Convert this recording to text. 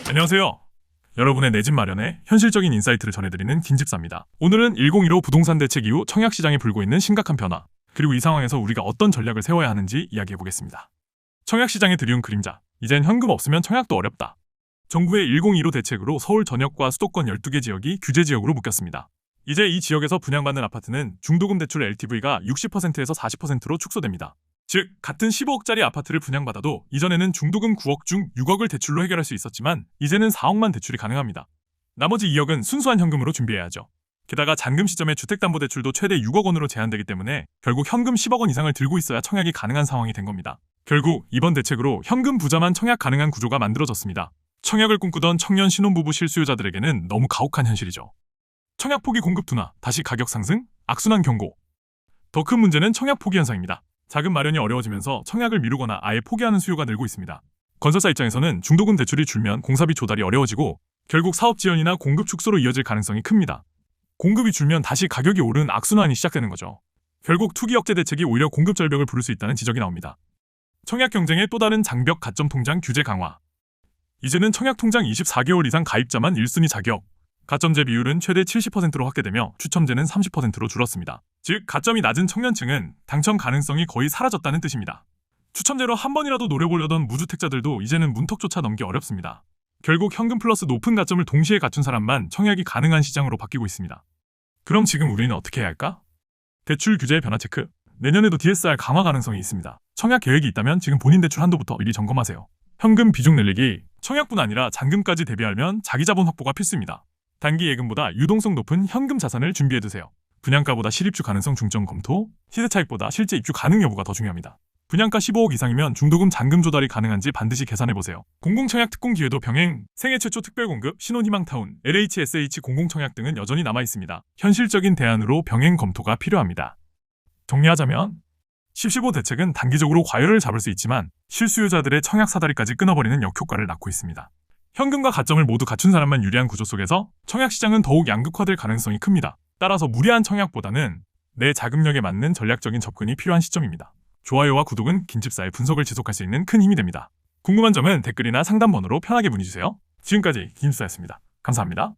안녕하세요. 여러분의 내 집 마련에 현실적인 인사이트를 전해드리는 김집사입니다. 오늘은 1015 부동산 대책 이후 청약시장에 불고 있는 심각한 변화, 그리고 이 상황에서 우리가 어떤 전략을 세워야 하는지 이야기해보겠습니다. 청약시장의 드리운 그림자, 이젠 현금 없으면 청약도 어렵다. 정부의 1015 대책으로 서울 전역과 수도권 12개 지역이 규제지역으로 묶였습니다. 이제 이 지역에서 분양받는 아파트는 중도금 대출 LTV가 60%에서 40%로 축소됩니다. 즉, 같은 15억짜리 아파트를 분양받아도 이전에는 중도금 9억 중 6억을 대출로 해결할 수 있었지만 이제는 4억만 대출이 가능합니다. 나머지 2억은 순수한 현금으로 준비해야죠. 게다가 잔금 시점에 주택담보대출도 최대 6억 원으로 제한되기 때문에 결국 현금 10억 원 이상을 들고 있어야 청약이 가능한 상황이 된 겁니다. 결국 이번 대책으로 현금 부자만 청약 가능한 구조가 만들어졌습니다. 청약을 꿈꾸던 청년 신혼부부 실수요자들에게는 너무 가혹한 현실이죠. 청약 포기 공급 둔화, 다시 가격 상승, 악순환 경고. 더 큰 문제는 청약 포기 현상입니다. 자금 마련이 어려워지면서 청약을 미루거나 아예 포기하는 수요가 늘고 있습니다. 건설사 입장에서는 중도금 대출이 줄면 공사비 조달이 어려워지고 결국 사업 지연이나 공급 축소로 이어질 가능성이 큽니다. 공급이 줄면 다시 가격이 오르는 악순환이 시작되는 거죠. 결국 투기 억제 대책이 오히려 공급 절벽을 부를 수 있다는 지적이 나옵니다. 청약 경쟁의 또 다른 장벽, 가점 통장 규제 강화. 이제는 청약 통장 24개월 이상 가입자만 1순위 자격. 가점제 비율은 최대 70%로 확대되며 추첨제는 30%로 줄었습니다. 즉, 가점이 낮은 청년층은 당첨 가능성이 거의 사라졌다는 뜻입니다. 추첨제로 한 번이라도 노려보려던 무주택자들도 이제는 문턱조차 넘기 어렵습니다. 결국 현금 플러스 높은 가점을 동시에 갖춘 사람만 청약이 가능한 시장으로 바뀌고 있습니다. 그럼 지금 우리는 어떻게 해야 할까? 대출 규제 변화 체크. 내년에도 DSR 강화 가능성이 있습니다. 청약 계획이 있다면 지금 본인 대출 한도부터 미리 점검하세요. 현금 비중 늘리기. 청약뿐 아니라 잔금까지 대비하려면 자기자본 확보가 필수입니다. 단기 예금보다 유동성 높은 현금 자산을 준비해두세요. 분양가보다 실입주 가능성 중점 검토, 시세 차익보다 실제 입주 가능 여부가 더 중요합니다. 분양가 15억 이상이면 중도금 잔금 조달이 가능한지 반드시 계산해보세요. 공공청약 특공 기회도 병행, 생애 최초 특별공급, 신혼희망타운, LHSH 공공청약 등은 여전히 남아있습니다. 현실적인 대안으로 병행 검토가 필요합니다. 정리하자면 1015 대책은 단기적으로 과열을 잡을 수 있지만 실수요자들의 청약 사다리까지 끊어버리는 역효과를 낳고 있습니다. 현금과 가점을 모두 갖춘 사람만 유리한 구조 속에서 청약시장은 더욱 양극화될 가능성이 큽니다. 따라서 무리한 청약보다는 내 자금력에 맞는 전략적인 접근이 필요한 시점입니다. 좋아요와 구독은 김집사의 분석을 지속할 수 있는 큰 힘이 됩니다. 궁금한 점은 댓글이나 상담 번호로 편하게 문의주세요. 지금까지 김집사였습니다. 감사합니다.